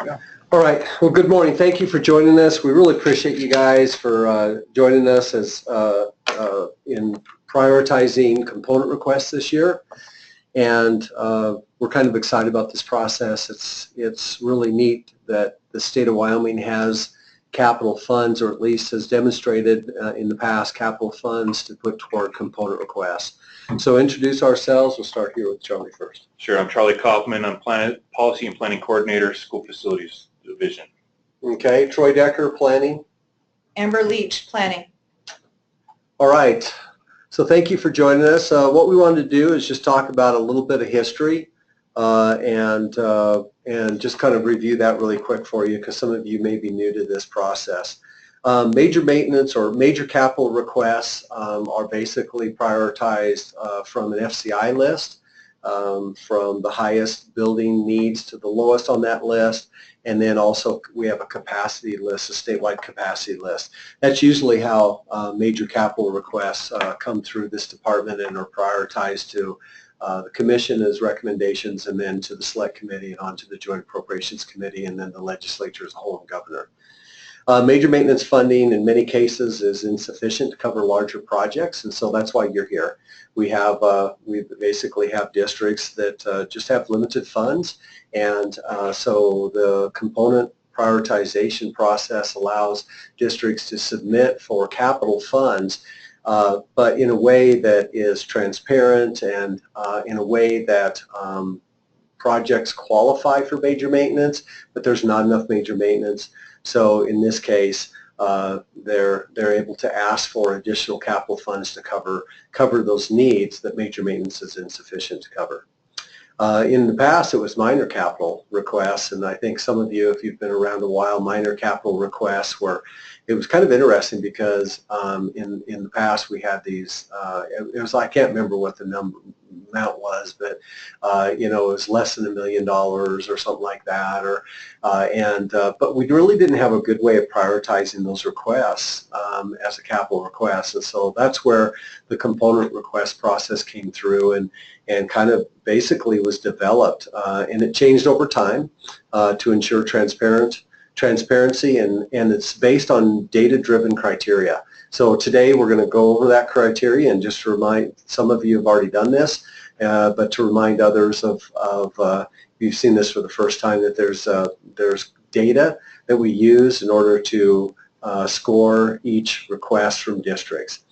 Yeah. All right. Well, good morning. Thank you for joining us. We really appreciate you guys for joining us as in prioritizing component requests this year. And we're kind of excited about this process. It's really neat that the state of Wyoming has capital funds, or at least has demonstrated in the past capital funds to put toward component requests. So introduce ourselves. We'll start here with Charlie first. Sure. I'm Charlie Kaufman. I'm Policy and Planning Coordinator, School Facilities Division. Okay. Troy Decker, Planning. Amber Leach, Planning. All right. So thank you for joining us. What we wanted to do is just talk about a little bit of history and just kind of review that really quick for you, because some of you may be new to this process. Major maintenance or major capital requests are basically prioritized from an FCI list, from the highest building needs to the lowest on that list. And then also we have a capacity list, a statewide capacity list. That's usually how major capital requests come through this department and are prioritized to the commission as recommendations, and then to the select committee and on to the joint appropriations committee, and then the legislature as a whole and governor. Major maintenance funding in many cases is insufficient to cover larger projects, and so that's why you're here. We basically have districts that just have limited funds, and so the component prioritization process allows districts to submit for capital funds, but in a way that is transparent and in a way that projects qualify for major maintenance, but there's not enough major maintenance. So in this case, they're able to ask for additional capital funds to cover those needs that major maintenance is insufficient to cover. In the past, it was minor capital requests, and I think some of you, if you've been around a while, minor capital requests were, it was kind of interesting because in the past we had these, it was, I can't remember what the amount was, but you know, it was less than $1 million or something like that, or but we really didn't have a good way of prioritizing those requests as a capital request, and so that's where the component request process came through and kind of basically was developed, and it changed over time to ensure transparency, and it's based on data-driven criteria. So today we're going to go over that criteria and just remind, some of you have already done this, but to remind others of you've seen this for the first time, that there's data that we use in order to score each request from districts.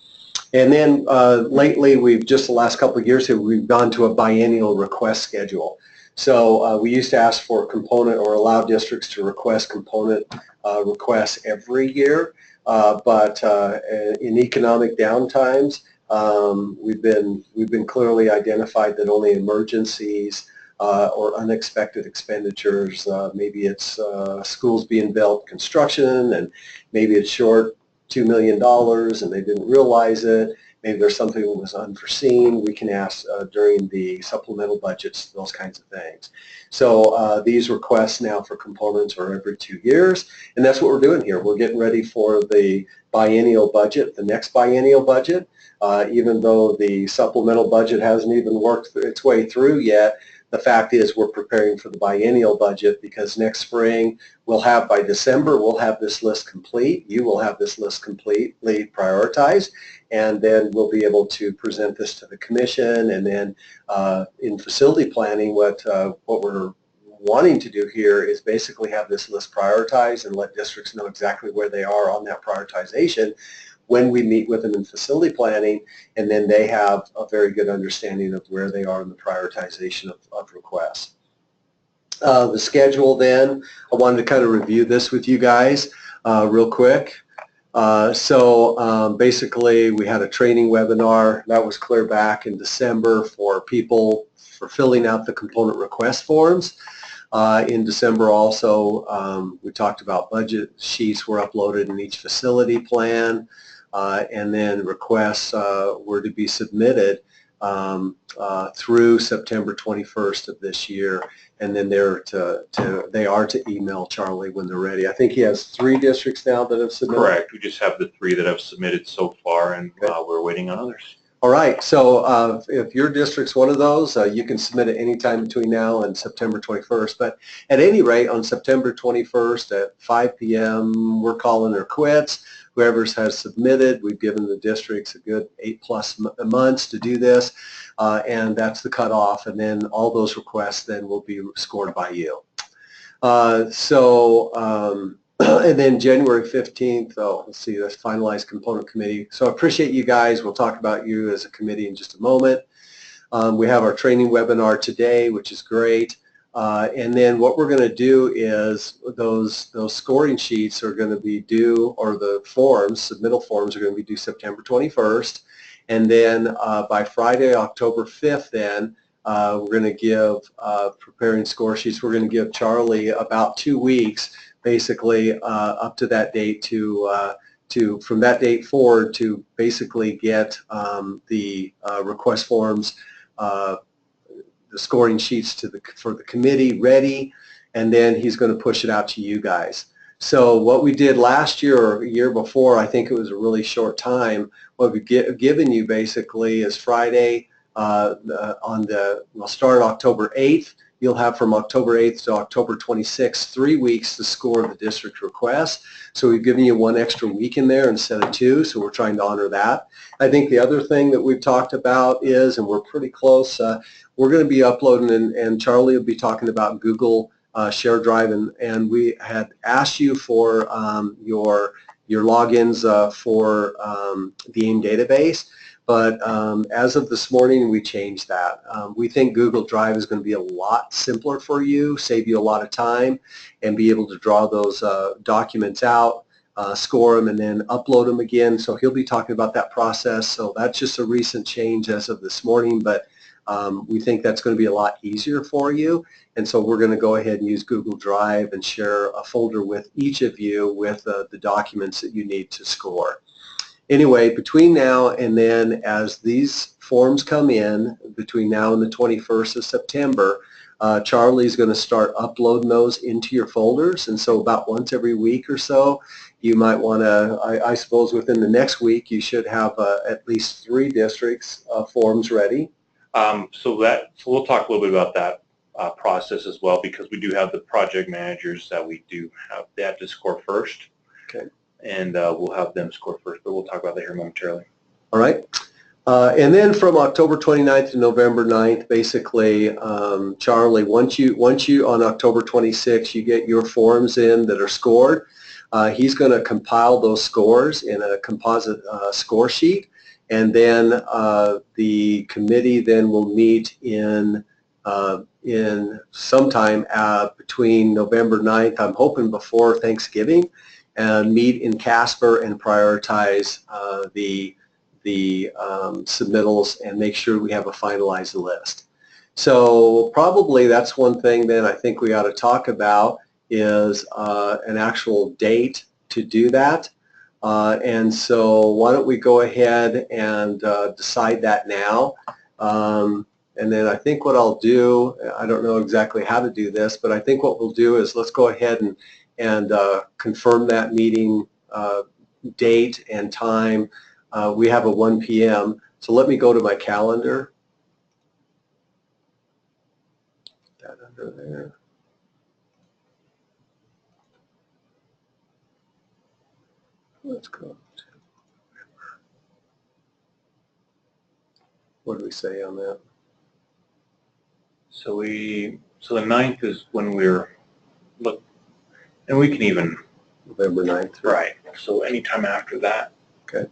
And then lately, just the last couple of years here, we've gone to a biennial request schedule. So we used to ask for component, or allow districts to request component requests every year, but in economic downtimes, we've been clearly identified that only emergencies or unexpected expenditures, maybe it's schools being built, construction, and maybe it's short $2 million and they didn't realize it. Maybe there's something that was unforeseen. We can ask during the supplemental budgets, those kinds of things. So these requests now for components are every 2 years, and that's what we're doing here. We're getting ready for the biennial budget, the next biennial budget. Even though the supplemental budget hasn't even worked its way through yet, the fact is we're preparing for the biennial budget, because next spring we'll have, by December, we'll have this list complete. You will have this list completely prioritized, and then we'll be able to present this to the commission. And then in facility planning, what we're wanting to do here is basically have this list prioritized and let districts know exactly where they are on that prioritization when we meet with them in facility planning, and then they have a very good understanding of where they are in the prioritization of requests. The schedule then, I wanted to kind of review this with you guys real quick. Basically we had a training webinar that was clear back in December for people for filling out the component request forms. In December also, we talked about budget sheets were uploaded in each facility plan, and then requests were to be submitted through September 21st of this year, and then they are to email Charlie when they're ready. I think he has 3 districts now that have submitted. Correct. We just have the 3 that have submitted so far, and we're waiting on others. All right, so if your district's one of those, you can submit it anytime between now and September 21st. But at any rate, on September 21st at 5 p.m., we're calling her quits. Whoever has submitted, we've given the districts a good 8+ months to do this, and that's the cutoff. And then all those requests then will be scored by you. And then January 15th, let's see, that's finalized component committee. So I appreciate you guys. We'll talk about you as a committee in just a moment. We have our training webinar today, which is great. And then what we're going to do is those scoring sheets are going to be due, or the forms, submittal forms are going to be due September 21st. And then by Friday, October 5th, then we're going to give, preparing score sheets, we're going to give Charlie about 2 weeks basically up to that date to from that date forward to basically get the request forms, the scoring sheets for the committee ready, and then he's going to push it out to you guys. So what we did last year or a year before, I think it was a really short time, what we've given you basically is Friday we'll start October 8th. You'll have from October 8th to October 26th, 3 weeks to score the district request. So we've given you 1 extra week in there instead of 2, so we're trying to honor that. I think the other thing that we've talked about is, and we're pretty close, we're going to be uploading, and Charlie will be talking about Google Share Drive, and we had asked you for your logins for the AIM database. But as of this morning, we changed that. We think Google Drive is going to be a lot simpler for you, save you a lot of time, and be able to draw those documents out, score them, and then upload them again. So he'll be talking about that process. So that's just a recent change as of this morning, but we think that's going to be a lot easier for you. And so we're going to go ahead and use Google Drive and share a folder with each of you with the documents that you need to score. Anyway, between now and then, as these forms come in, between now and the 21st of September, Charlie's going to start uploading those into your folders. And so about once every week or so, you might want to, I suppose within the next week, you should have at least 3 districts forms ready. So we'll talk a little bit about that process as well, because we do have the project managers that we do have, they have to score first. Okay. And we'll have them score first, but we'll talk about that here momentarily. All right. And then from October 29th to November 9th, basically, Charlie, once you on October 26th, you get your forms in that are scored, he's going to compile those scores in a composite score sheet, and then the committee then will meet in sometime between November 9th, I'm hoping before Thanksgiving, and meet in Casper and prioritize the submittals and make sure we have a finalized list. So probably that's one thing then I think we ought to talk about is an actual date to do that. And so why don't we go ahead and decide that now. And then I think what I'll do, I don't know exactly how to do this, but I think what we'll do is let's go ahead and confirm that meeting date and time. We have a 1 p.m. So let me go to my calendar. That under there. Let's go. What do we say on that? So the 9th is when we're and we can even November 9th. Right. So anytime after that. Okay.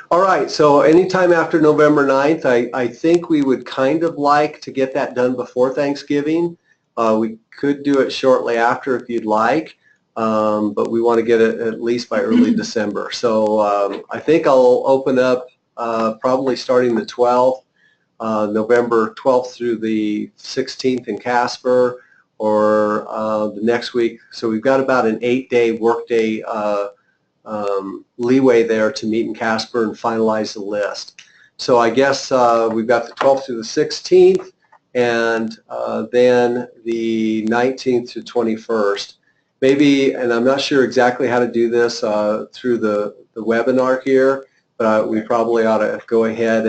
All right. So anytime after November 9th, I think we would kind of like to get that done before Thanksgiving. We could do it shortly after if you'd like, but we want to get it at least by early December. So I think I'll open up probably starting the 12th, November 12th through the 16th in Casper, or the next week. So we've got about an 8-day workday leeway there to meet in Casper and finalize the list. So I guess we've got the 12th through the 16th, and then the 19th to 21st. Maybe, and I'm not sure exactly how to do this through the webinar here, but we probably ought to go ahead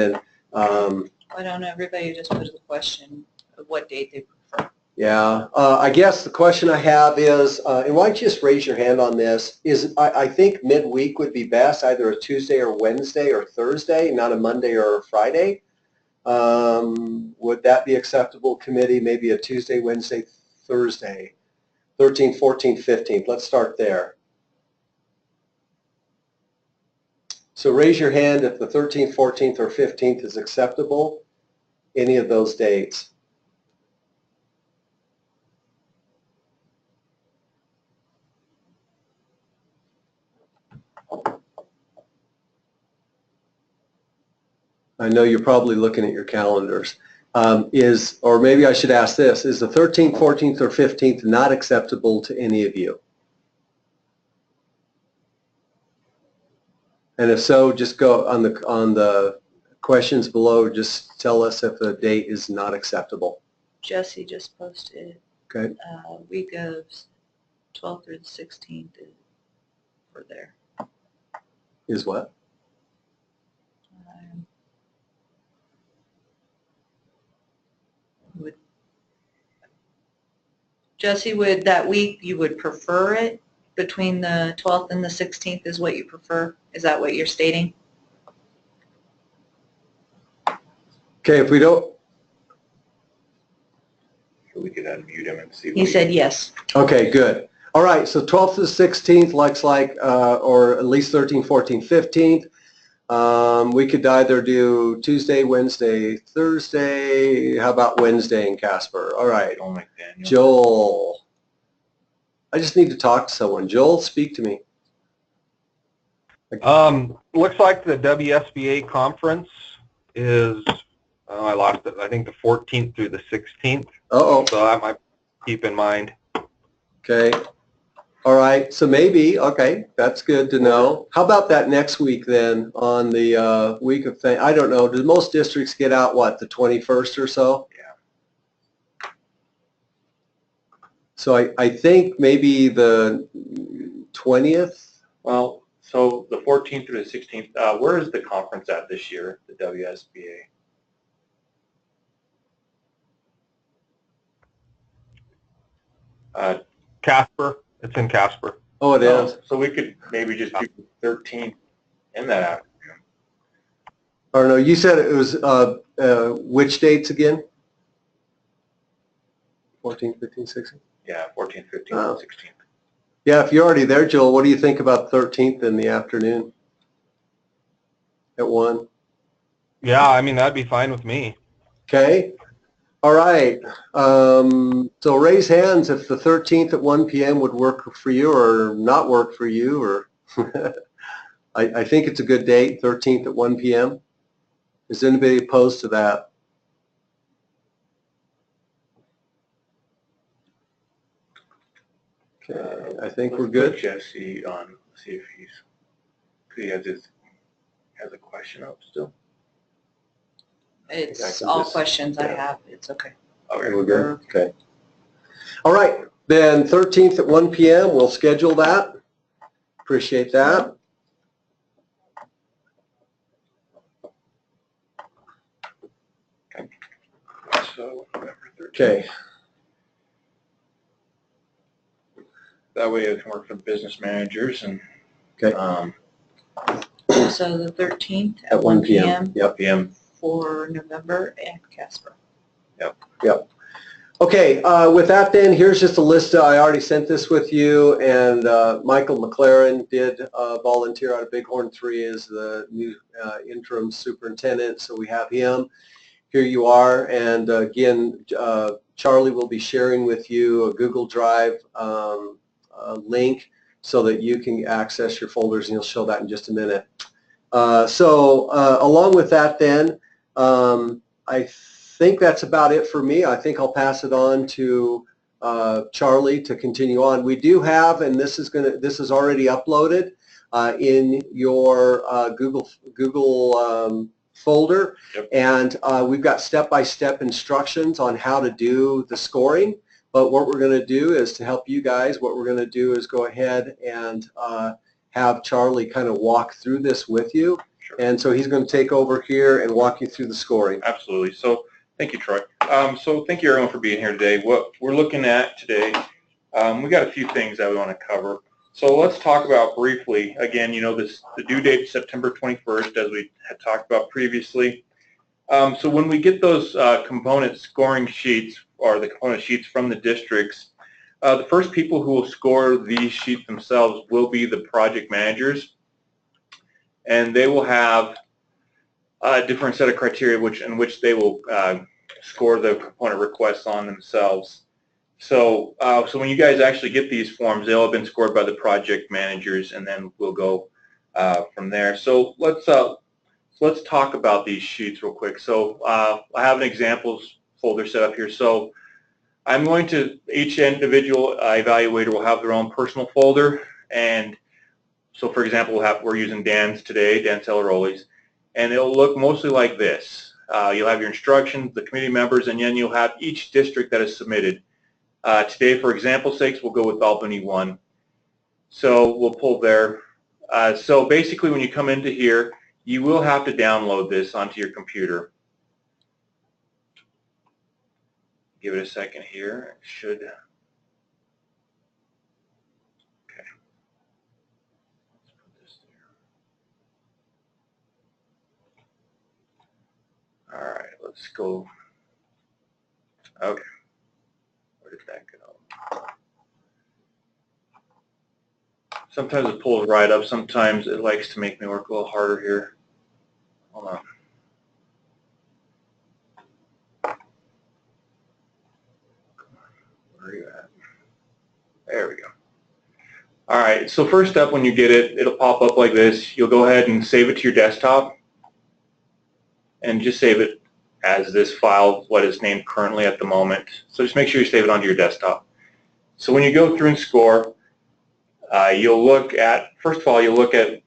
Why don't everybody just put the question of what date they prefer? Yeah, I guess the question I have is, and why don't you just raise your hand on this, is I think midweek would be best, either a Tuesday or Wednesday or Thursday, not a Monday or a Friday. Would that be acceptable, committee? Maybe a Tuesday, Wednesday, Thursday, 13th, 14th, 15th. Let's start there. So raise your hand if the 13th, 14th, or 15th is acceptable, any of those dates. I know you're probably looking at your calendars. Or maybe I should ask this, is the 13th, 14th, or 15th not acceptable to any of you? And if so, just go on the questions below, just tell us if a date is not acceptable. Jesse just posted. Okay. Week of 12th through the 16th for there. Is what? Jesse, would that week, you would prefer it between the 12th and the 16th is what you prefer? Is that what you're stating? Okay, if we don't, We could unmute him and see. He said yes. okay, good. All right, so 12th to the 16th looks like, or at least 13th, 14th, 15th. We could either do Tuesday, Wednesday, Thursday. How about Wednesday in Casper? All right. Don't like Daniel. Joel. I just need to talk to someone. Joel, speak to me. Looks like the WSBA conference is, I lost it, I think the 14th through the 16th. Uh-oh. So that might keep in mind. Okay. All right. So maybe, okay, that's good to know. How about that next week then on the week of, I don't know, do most districts get out, what, the 21st or so? Yeah. So I think maybe the 20th? Well, so the 14th through the 16th, where is the conference at this year, the WSBA? Casper, it's in Casper. Oh, it is. So we could maybe just do the 13th in that afternoon. Or no, you said it was which dates again? 14th, 15th, 16th? Yeah, 14th, 15th, Oh. and 16th. Yeah, if you're already there, Joel, what do you think about 13th in the afternoon? At 1? Yeah, I mean, that'd be fine with me. Okay. All right. So raise hands if the 13th at 1 p.m. would work for you or not work for you. Or I think it's a good date, 13th at 1 p.m. Is anybody opposed to that? Okay, I think we're Let's good. put Jesse on, see if he has a question up still. It's I can all just- questions I yeah. have. It's okay. Okay. We're good? Okay. All right. Then 13th at 1 p.m. We'll schedule that. Appreciate that. So November 13th. Okay. That way it can work for the business managers and Okay. So the 13th At 1 p.m. Yep. PM. for November and Casper. Yep. Okay, with that then, here's just a list. I already sent this with you, and Michael McLaren did volunteer out of Bighorn 3 as the new interim superintendent, so we have him. Here you are, and again, Charlie will be sharing with you a Google Drive link so that you can access your folders, and he'll show that in just a minute. So along with that then, I think that's about it for me. I think I'll pass it on to Charlie to continue on. We do have, and this is already uploaded in your Google folder, Yep. and we've got step-by-step instructions on how to do the scoring. But what we're going to do is to help you guys. What we're going to do is go ahead and have Charlie kind of walk through this with you. And so he's going to take over here and walk you through the scoring. Absolutely. So thank you, Troy. So thank you everyone for being here today. What we're looking at today, we got a few things that we want to cover. So let's talk about briefly, again, you know, the due date is September 21st, as we had talked about previously. So when we get those component scoring sheets, or the component sheets from the districts, the first people who will score these sheets themselves will be the project managers, and they will have a different set of criteria in which they will score the component requests on themselves. So, so when you guys actually get these forms, they'll have been scored by the project managers, and then we'll go from there. So let's talk about these sheets real quick. So I have an examples folder set up here. So I'm going to, each individual evaluator will have their own personal folder, and so for example, we're using Dan's today, Dan Celeroli's, and it'll look mostly like this. You'll have your instructions, the committee members, and then you'll have each district that is submitted. Today, for example's sakes, we'll go with Albany 1. So we'll pull there. So basically, when you come into here, you will have to download this onto your computer. Give it a second here. It should. Okay. Let's put this there. All right, let's go. Okay. Where did that go? Sometimes it pulls right up. Sometimes it likes to make me work a little harder here. Hold on. Where are you at? There we go. All right, so first up, when you get it, it'll pop up like this. You'll go ahead and save it to your desktop, and just save it as this file, what is named currently at the moment. So just make sure you save it onto your desktop. So when you go through and score, you'll look at, first of all, you'll look at,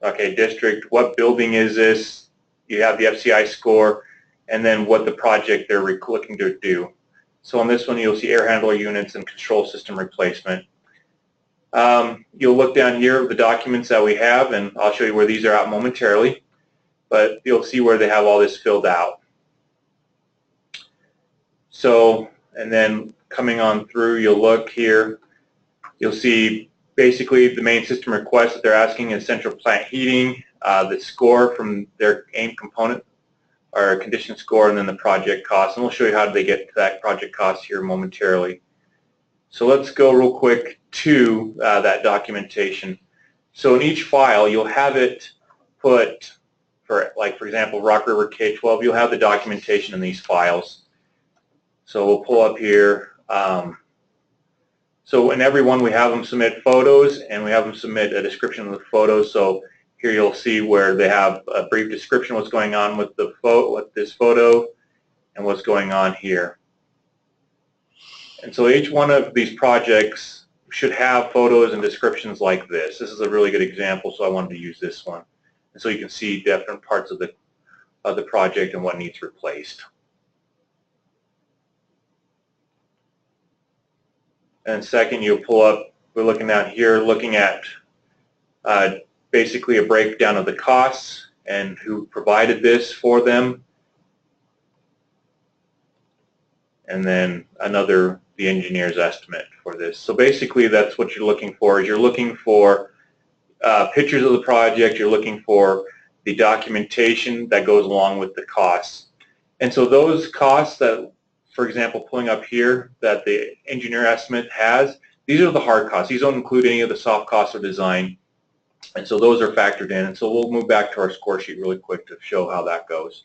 okay, district, what building is this? You have the FCI score, and then what the project they're looking to do. So on this one, you'll see air handler units and control system replacement. You'll look down here at the documents that we have, and I'll show you where these are at momentarily, but you'll see where they have all this filled out. So, and then coming on through, you'll look here, you'll see basically the main system request that they're asking is central plant heating, the score from their AIM component, or condition score, and then the project cost. And we'll show you how they get to that project cost here momentarily. So let's go real quick to that documentation. So in each file, you'll have it put, for example, Rock River K-12, you'll have the documentation in these files. So we'll pull up here. So in every one, we have them submit photos, and we have them submit a description of the photos. So here you'll see where they have a brief description of what's going on with this photo and what's going on here. And so each one of these projects should have photos and descriptions like this. This is a really good example, so I wanted to use this one. And so you can see different parts of the project and what needs replaced. And second, you'll pull up, we're looking down here, looking at basically a breakdown of the costs and who provided this for them. And then the engineer's estimate for this. So basically that's what you're looking for, is you're looking for pictures of the project, you're looking for the documentation that goes along with the costs. And so those costs that, for example, pulling up here that the engineer estimate has, these are the hard costs. These don't include any of the soft costs of design. And so those are factored in. And so we'll move back to our score sheet really quick to show how that goes.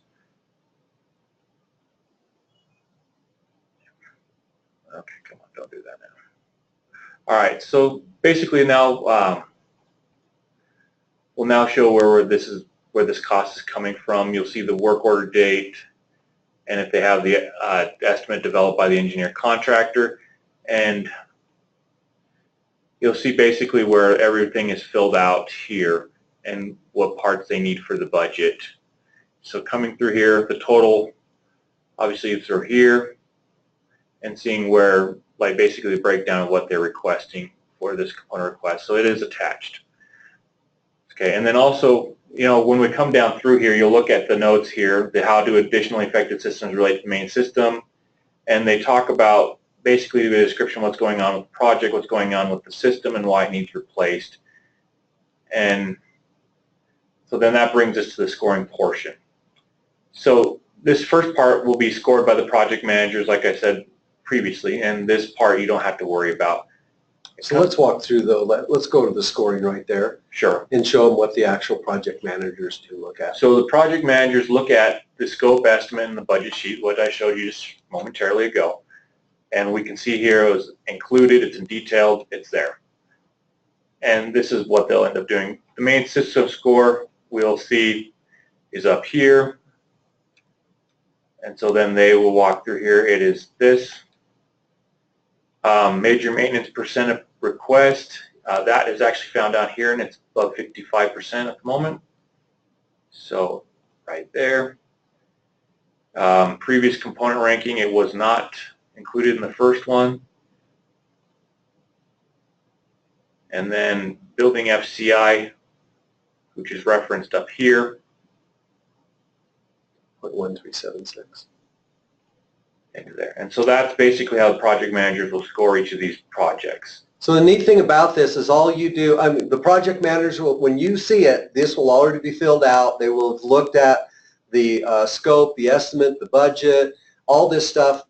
Okay, come on, don't do that now. All right, so basically now we'll now show where this cost is coming from. You'll see the work order date, and if they have the estimate developed by the engineer contractor, and you'll see basically where everything is filled out here and what parts they need for the budget. So coming through here, the total, obviously through here, and seeing where, like basically the breakdown of what they're requesting for this component request. So it is attached. Okay, and then also when we come down through here, you'll look at the notes here, the how do additionally affected systems relate to the main system, and they talk about basically the description of what's going on with the project, what's going on with the system, and why it needs replaced. And so then that brings us to the scoring portion. So this first part will be scored by the project managers, like I said previously, and this part you don't have to worry about. So let's walk through though. Let's go to the scoring right there. Sure. And show them what the actual project managers do look at. So the project managers look at the scope estimate and the budget sheet, what I showed you just momentarily ago. And we can see here it was included, it's in detailed, it's there. And this is what they'll end up doing. The main system score we'll see is up here. And so then they will walk through here. It is this. Major maintenance percent of request. That is actually found down here, and it's above 55% at the moment. So right there. Previous component ranking, it was not included in the first one. And then building FCI, which is referenced up here. 0.1376. Into there. And so that's basically how the project managers will score each of these projects. So the neat thing about this is all you do, I mean, the project managers, when you see it, this will already be filled out. They will have looked at the scope, the estimate, the budget, all this stuff.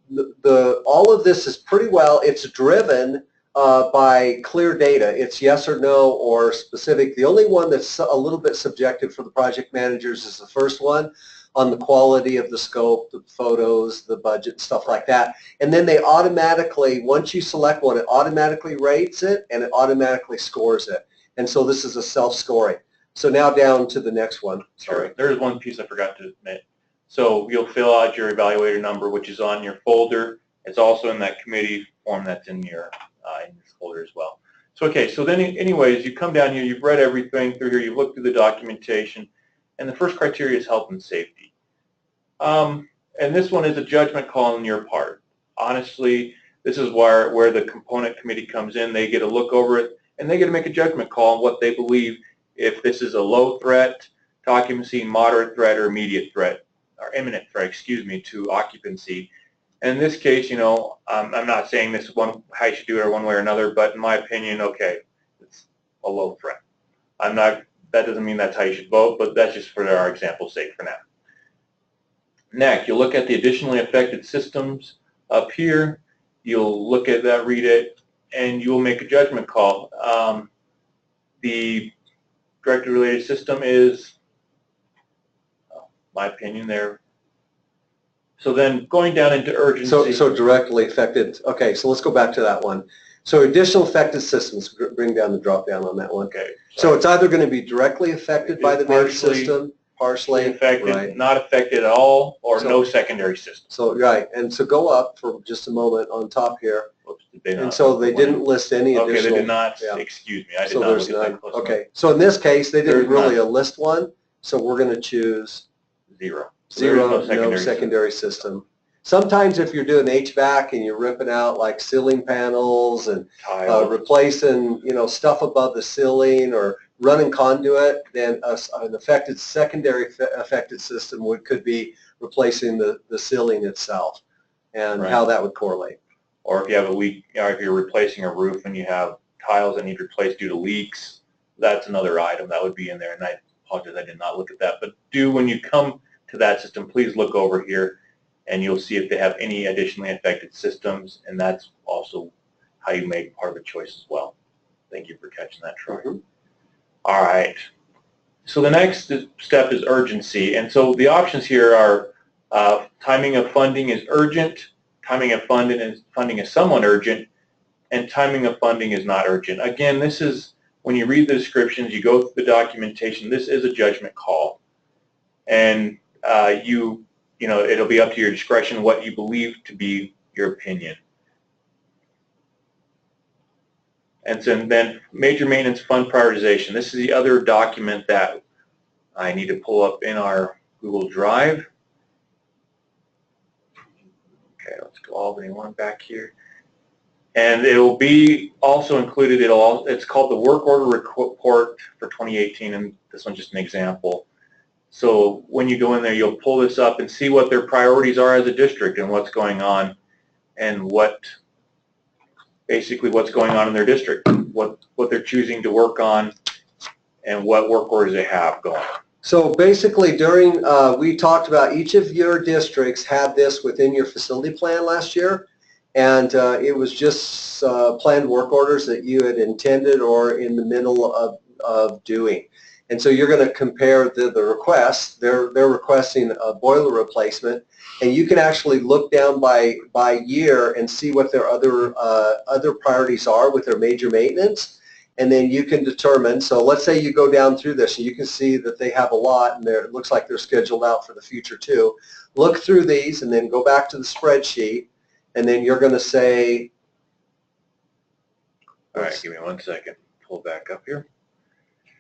All of this is pretty well, it's driven by clear data. It's yes or no or specific. The only one that's a little bit subjective for the project managers is the first one, on the quality of the scope, the photos, the budget, stuff like that. And then they automatically, once you select one, it automatically rates it and it automatically scores it. And so this is a self-scoring. So now down to the next one. Sorry. Sure. There's one piece I forgot to admit. So you'll fill out your evaluator number, which is on your folder. It's also in that committee form that's in your folder as well. So okay, so then anyways, you come down here, you've read everything through here, you've looked through the documentation, and the first criteria is health and safety. And this one is a judgment call on your part. Honestly, this is where the component committee comes in. They get to look over it, and they get to make a judgment call on what they believe, if this is a low threat to occupancy, moderate threat, or immediate threat, or imminent threat, excuse me, to occupancy. And in this case, I'm not saying this is how you should do it or one way or another, but in my opinion, okay, it's a low threat. That doesn't mean that's how you should vote, but that's just for our example's sake for now. Next, you'll look at the additionally affected systems up here. You'll look at that, read it, and you will make a judgment call. The directly related system is, my opinion, there. So then going down into urgency. So directly affected. Okay, so let's go back to that one. So additional affected systems, bring down the drop down on that one. Okay. So it's either going to be directly affected by the main Partially system, partially affected, right. not affected at all, or no secondary system. So right, and so go up for just a moment on top here. Oops, did they not? And so they didn't list any additional. Okay, they did not. Yeah. Excuse me, I did So not there's look at none. that close Okay, so in this case, they didn't There's really none. list one, so we're going to choose Zero. So there is zero, no secondary system. Sometimes if you're doing HVAC and you're ripping out like ceiling panels and Tile. replacing, stuff above the ceiling or running conduit, then an affected secondary affected system could be replacing the ceiling itself, and Right. how that would correlate. Or if you have a leak, if you're replacing a roof and you have tiles that need replaced due to leaks, that's another item that would be in there. And I apologize, I did not look at that. But when you come to that system, please look over here, and you'll see if they have any additionally affected systems, and that's also how you make part of the choice as well. Thank you for catching that, Troy. Mm-hmm. All right. So the next step is urgency, and so the options here are timing of funding is urgent, timing of funding is somewhat urgent, and timing of funding is not urgent. Again, this is when you read the descriptions, you go through the documentation. This is a judgment call, and it'll be up to your discretion what you believe to be your opinion. And so then major maintenance fund prioritization. This is the other document that I need to pull up in our Google Drive. Okay, let's go Albany 1 back here. And it will be also included, it's called the work order report for 2018, and this one's just an example. So when you go in there, you'll pull this up and see what their priorities are as a district and what's going on, and basically what's going on in their district, what they're choosing to work on, and what work orders they have going. So basically we talked about each of your districts had this within your facility plan last year, and it was just planned work orders that you had intended or in the middle of doing. And so you're going to compare the requests. They're requesting a boiler replacement, and you can actually look down by year and see what their other priorities are with their major maintenance. And then you can determine, so let's say you go down through this and you can see that they have a lot, and it looks like they're scheduled out for the future too. Look through these and then go back to the spreadsheet, and then you're going to say, all right, give me 1 second, pull back up here.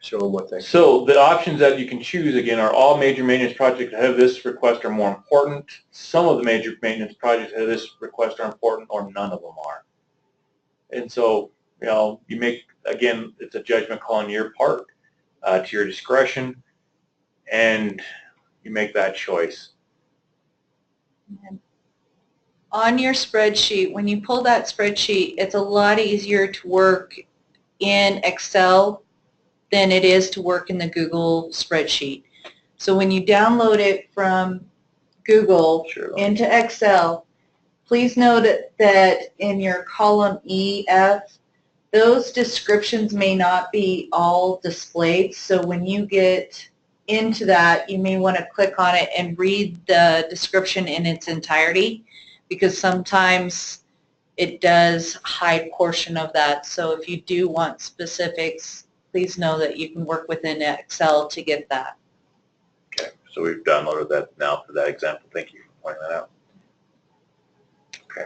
Show them what they. So the options that you can choose, again, are all major maintenance projects ahead of this request are more important. Some of the major maintenance projects ahead of this request are important, or none of them are. And so, you know, you make, again, it's a judgment call on your part, to your discretion, and you make that choice. And on your spreadsheet, when you pull that spreadsheet, it's a lot easier to work in Excel than it is to work in the Google spreadsheet. So when you download it from Google into Excel, please note that in your column E, F, those descriptions may not be all displayed. So when you get into that, you may want to click on it and read the description in its entirety, because sometimes it does hide portion of that. So if you do want specifics, please know that you can work within Excel to get that. Okay, so we've downloaded that now for that example. Thank you for pointing that out. Okay.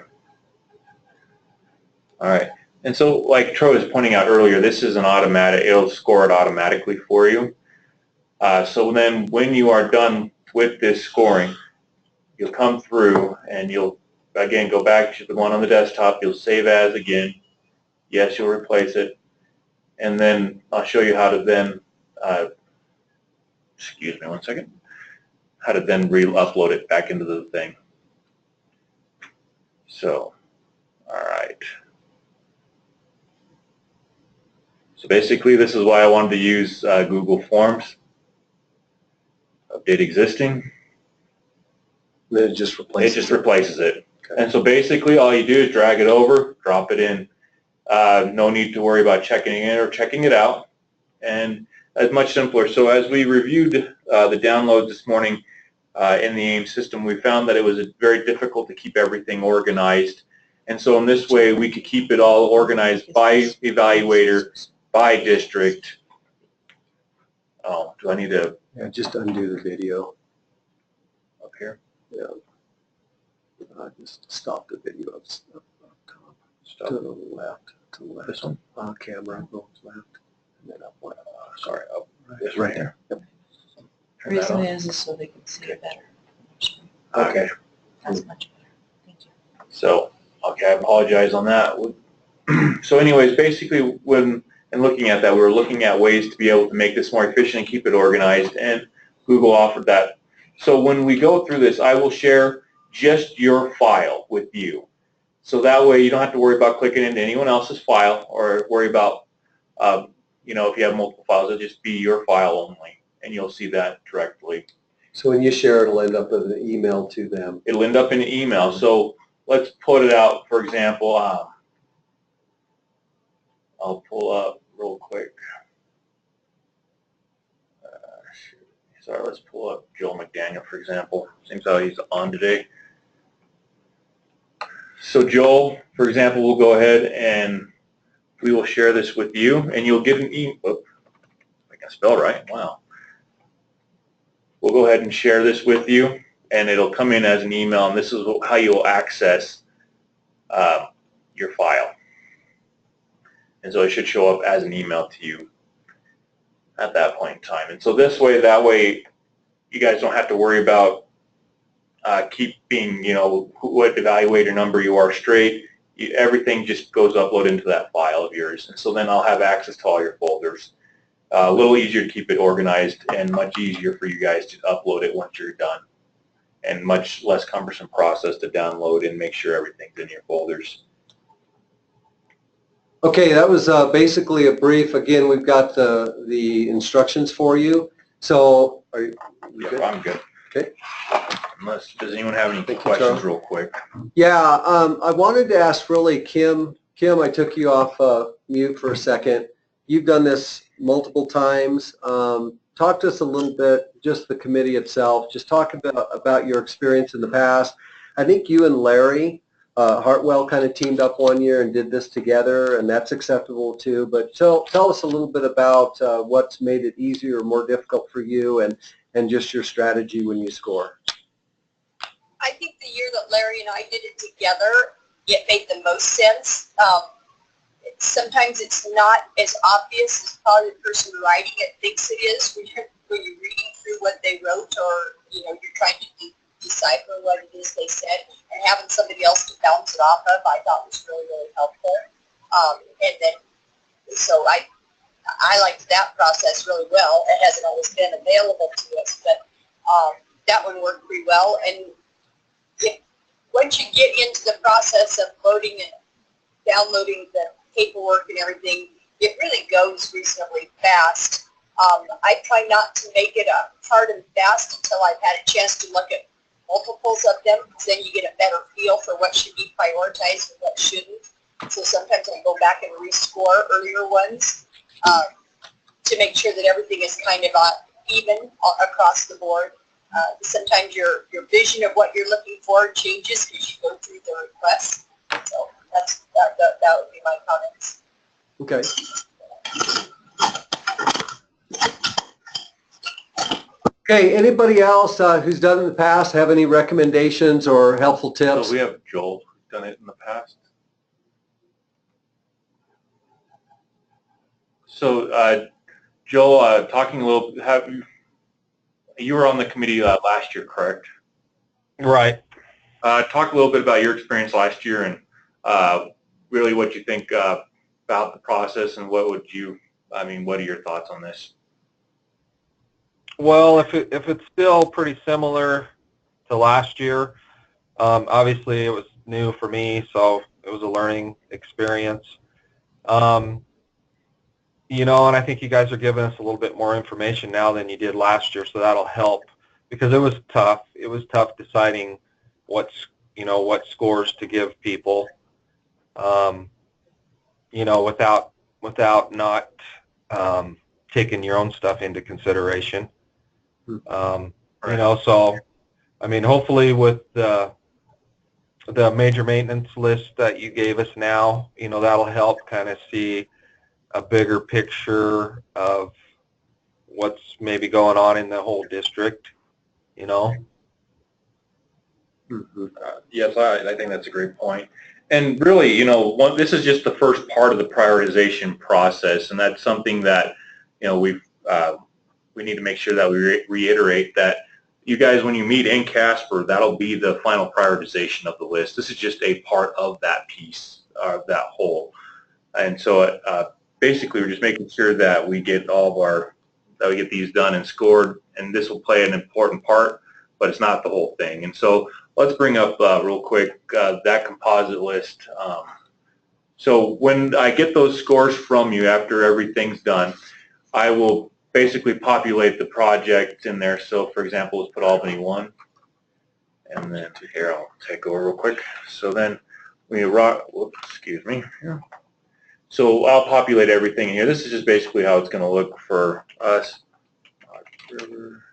All right. And so, like Troy was pointing out earlier, this is an automatic, it'll score it automatically for you. So then when you are done with this scoring, you'll come through and you'll, again, go back to the one on the desktop. You'll save as again. Yes, you'll replace it. And then I'll show you how to then, excuse me 1 second, how to then re-upload it back into the thing. So, all right. So basically, this is why I wanted to use Google Forms. Update existing. Then it just replaces it. Just replaces it. Okay. And so basically, all you do is drag it over, drop it in. No need to worry about checking it or checking it out. And it's much simpler. So as we reviewed the downloads this morning in the AIM system, we found that it was very difficult to keep everything organized. And so in this way, we could keep it all organized by evaluator, by district. Oh, do I need to? Yeah, just undo the video. Up here? Yeah. Just stop the video up top. Stop. To the left. To the left. This one? Camera goes left. And then up one. Sorry, up. It's Right right there. Yep. The reason is so they can see it better. Okay. That's much better. Thank you. So, okay, I apologize on that. So anyways, basically when looking at that, we were looking at ways to be able to make this more efficient and keep it organized, and Google offered that. So when we go through this, I will share just your file with you. So that way you don't have to worry about clicking into anyone else's file or worry about, you know, if you have multiple files, it'll just be your file only, and you'll see that directly. So when you share, it'll end up in an email to them. It'll end up in an email. So let's put it out, for example, I'll pull up real quick. Sorry, let's pull up Joel McDaniel, for example. Seems how he's on today. So Joel, for example, we'll go ahead and we will share this with you, and you'll get an email. Oh, I can spell right. Wow. We'll go ahead and share this with you, and it'll come in as an email, and this is how you'll access your file. And so it should show up as an email to you at that point in time. And so this way, that way, you guys don't have to worry about keeping, you know, what evaluator number you are straight. everything just goes uploaded into that file of yours. And so then I'll have access to all your folders. A little easier to keep it organized and much easier for you guys to upload it once you're done. And much less cumbersome process to download and make sure everything's in your folders. Okay, that was basically a brief. Again, we've got the instructions for you. So, are you good? I'm good. Okay. Does anyone have any Thank you, questions Charles. real quick? Yeah, I wanted to ask really Kim. Kim, I took you off mute for a second. You've done this multiple times. Talk to us a little bit, just the committee itself. Just talk about your experience in the past. I think you and Larry Hartwell kind of teamed up one year and did this together, and that's acceptable too. But tell us a little bit about what's made it easier or more difficult for you, and just your strategy when you score. I think the year that Larry and I did it together, it made the most sense. Sometimes it's not as obvious as probably the person writing it thinks it is when you're reading through what they wrote, or you're trying to decipher what it is they said, and having somebody else to bounce it off of, I thought was really, really helpful. And then, so I liked that process really well. It hasn't always been available to us, but that one worked pretty well. And once you get into the process of loading and downloading the paperwork and everything, it really goes reasonably fast. I try not to make it a hard and fast until I've had a chance to look at multiples of them, because then you get a better feel for what should be prioritized and what shouldn't. So sometimes I go back and rescore earlier ones to make sure that everything is kind of even across the board. Sometimes your vision of what you're looking for changes as you go through the requests. So that would be my comments. Okay. Okay, anybody else who's done it in the past have any recommendations or helpful tips? So we have Joel who's done it in the past. So Joel, talking a little, you were on the committee last year, correct? Right. Talk a little bit about your experience last year and really what you think about the process, and what are your thoughts on this? Well, if it's still pretty similar to last year, obviously it was new for me, so it was a learning experience. And I think you guys are giving us a little bit more information now than you did last year, so that'll help, because it was tough. It was tough deciding what scores to give people, without not taking your own stuff into consideration. So I mean, hopefully with the major maintenance list that you gave us now, that'll help kind of see a bigger picture of what's maybe going on in the whole district, Yes, I think that's a great point. And really, this is just the first part of the prioritization process, and that's something that, we need to make sure that we reiterate that you guys, when you meet in Casper, that'll be the final prioritization of the list. This is just a part of that piece, of that whole. And so basically, we're just making sure that we get that we get these done and scored, and this will play an important part, but it's not the whole thing. And so let's bring up real quick that composite list. So when I get those scores from you after everything's done, I will basically populate the project in there. So for example, let's put Albany 1, and then here I'll take over real quick. So then excuse me. Yeah. So I'll populate everything here. This is just basically how it's going to look for us. River,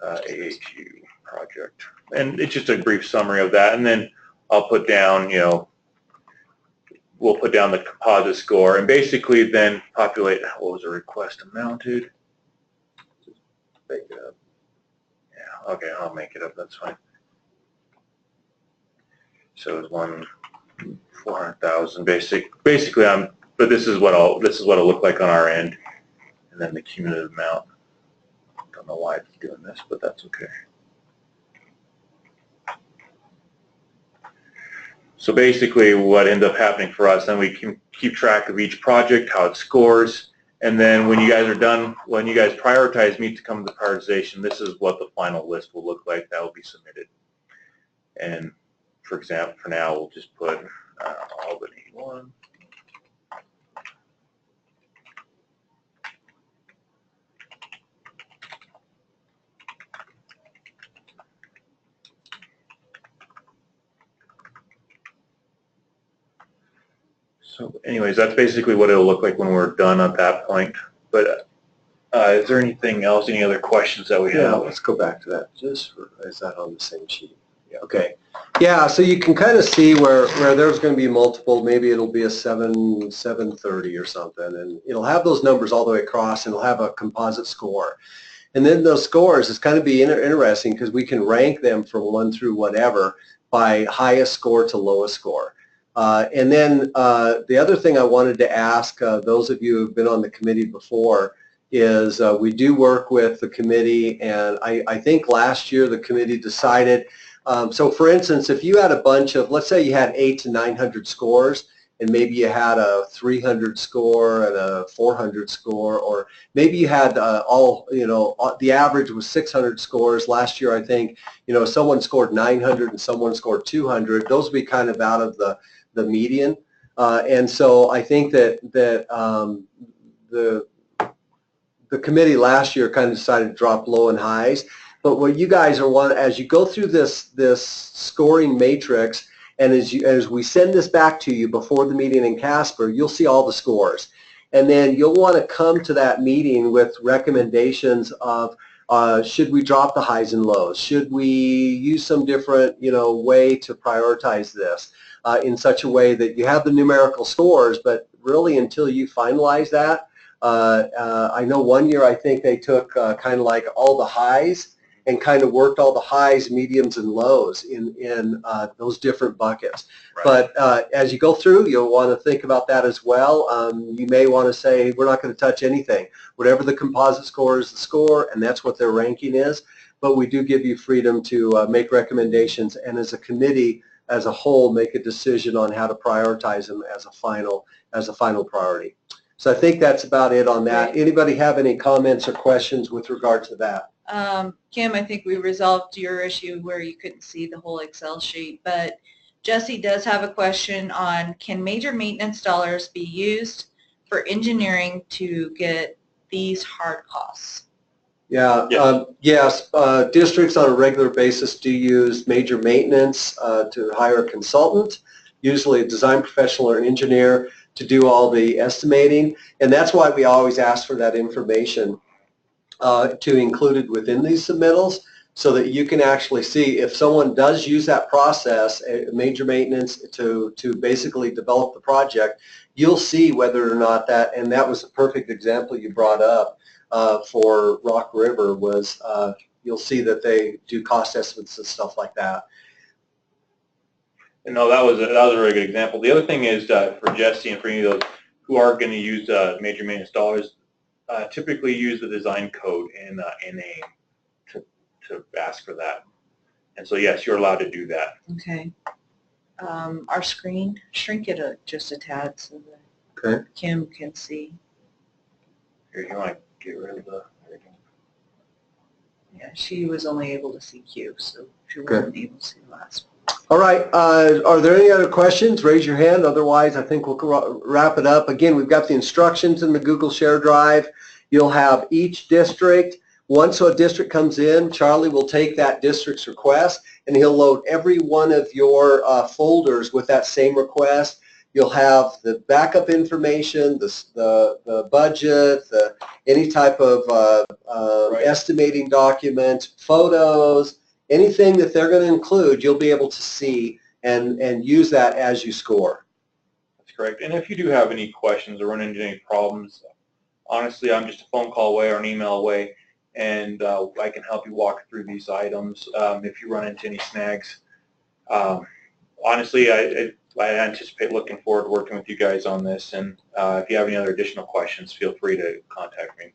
AHU project, and it's just a brief summary of that. And then I'll put down, we'll put down the composite score, and basically then populate what was the request amounted. Just make it up. Yeah, okay, I'll make it up. That's fine. So it's 400,000. Basically, but this is what it'll look like on our end, and then the cumulative amount. Don't know why it's doing this, but that's okay. So basically what ends up happening for us, then we can keep track of each project, how it scores, and then when you guys are done, when you guys prioritize meet to come to prioritization, this is what the final list will look like that will be submitted. And for example, for now, we'll just put Albany 1. So anyways, that's basically what it'll look like when we're done at that point. But is there anything else, any other questions that we have? Yeah, let's go back to that. Is that on the same sheet? Yeah. Okay. Yeah, so you can kind of see where there's going to be multiple, maybe it'll be a 730 or something, and it'll have those numbers all the way across, and it'll have a composite score. And then those scores, it's kind of be interesting because we can rank them from 1 through whatever by highest score to lowest score. And then the other thing I wanted to ask those of you who have been on the committee before is we do work with the committee, and I think last year the committee decided, so for instance, if you had a bunch of, let's say you had 800 to 900 scores, and maybe you had a 300 score and a 400 score, or maybe you had the average was 600 scores. Last year, I think, someone scored 900 and someone scored 200. Those would be kind of out of the median. And so I think that the committee last year kind of decided to drop low and highs. But what you guys are as you go through this scoring matrix, and as we send this back to you before the meeting in Casper, you'll see all the scores. And then you'll want to come to that meeting with recommendations of should we drop the highs and lows? Should we use some different way to prioritize this in such a way that you have the numerical scores, but really until you finalize that, I know one year I think they took kind of like all the highs and kind of worked all the highs, mediums, and lows in those different buckets. Right. But as you go through, you'll want to think about that as well. You may want to say, we're not going to touch anything. Whatever the composite score is the score, and that's what their ranking is. But we do give you freedom to make recommendations, and as a committee, as a whole, make a decision on how to prioritize them as a final priority. So I think that's about it on that. Right. Anybody have any comments or questions with regard to that? Kim, I think we resolved your issue where you couldn't see the whole Excel sheet, but Jesse does have a question on, can major maintenance dollars be used for engineering to get these hard costs? Yeah, yes, districts on a regular basis do use major maintenance to hire a consultant, usually a design professional or engineer, to do all the estimating, and that's why we always ask for that information to include it within these submittals, so that you can actually see if someone does use that process, major maintenance, to basically develop the project, you'll see whether or not that, and that was a perfect example you brought up for Rock River, was you'll see that they do cost estimates and stuff like that. No, that was a very good example. The other thing is for Jesse and for any of those who are going to use major maintenance dollars, typically use the design code in AIM to ask for that. And so yes, you're allowed to do that. Okay. Our screen, shrink it just a tad so that okay. Kim can see. Here, you want to get rid of the... Yeah, she was only able to see Q, so she wasn't able to see the last one. All right, are there any other questions? Raise your hand, otherwise I think we'll wrap it up. Again, we've got the instructions in the Google Share Drive. You'll have each district. Once a district comes in, Charlie will take that district's request and he'll load every one of your folders with that same request. You'll have the backup information, the budget, any type of estimating document, photos, anything that they're going to include, you'll be able to see and use that as you score. That's correct. And if you do have any questions or run into any problems, honestly, I'm just a phone call away or an email away, and I can help you walk through these items if you run into any snags. Honestly, I anticipate looking forward to working with you guys on this, and if you have any other additional questions, feel free to contact me.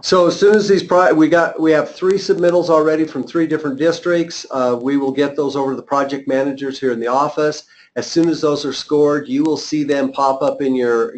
So as soon as these we have 3 submittals already from 3 different districts. We will get those over to the project managers here in the office, As soon as those are scored, you will see them pop up in your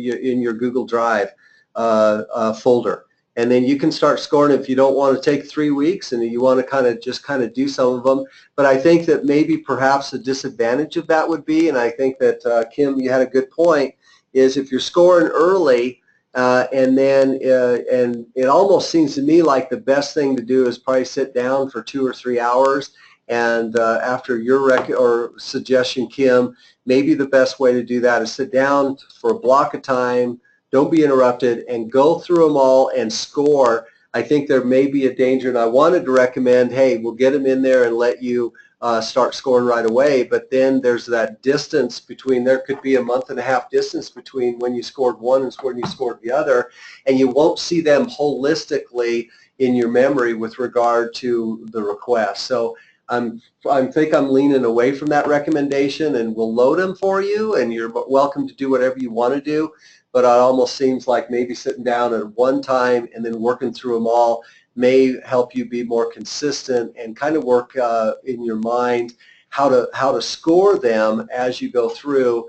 Google Drive folder. And then you can start scoring if you don't want to take 3 weeks and you want to just do some of them. But I think that maybe perhaps the disadvantage of that would be, and I think that Kim, you had a good point, is if you're scoring early, and it almost seems to me like the best thing to do is probably sit down for 2 or 3 hours, and after your suggestion, Kim, maybe the best way to do that is sit down for a block of time, don't be interrupted, and go through them all and score. I think there may be a danger, and I wanted to recommend, hey, we'll get them in there and let you start scoring right away, but then there's that distance between, there could be a month-and-a-half distance between when you scored one and when you scored the other, and you won't see them holistically in your memory with regard to the request. So I think I'm leaning away from that recommendation, and we'll load them for you, and you're welcome to do whatever you want to do, but it almost seems like maybe sitting down at one time and then working through them all may help you be more consistent and kind of work in your mind how to score them as you go through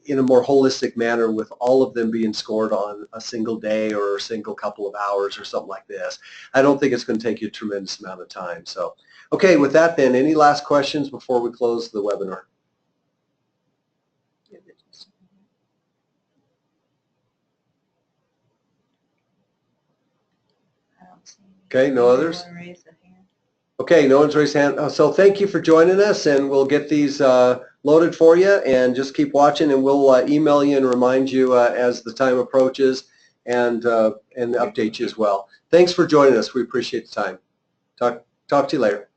in a more holistic manner, with all of them being scored on a single day or a single couple of hours or something like this. I don't think it's going to take you a tremendous amount of time. So, okay, with that then, any last questions before we close the webinar? Okay, no others? Okay, no one's raised hand. So thank you for joining us, and we'll get these loaded for you, and just keep watching, and we'll email you and remind you as the time approaches, and update you as well. Thanks for joining us. We appreciate the time. Talk to you later.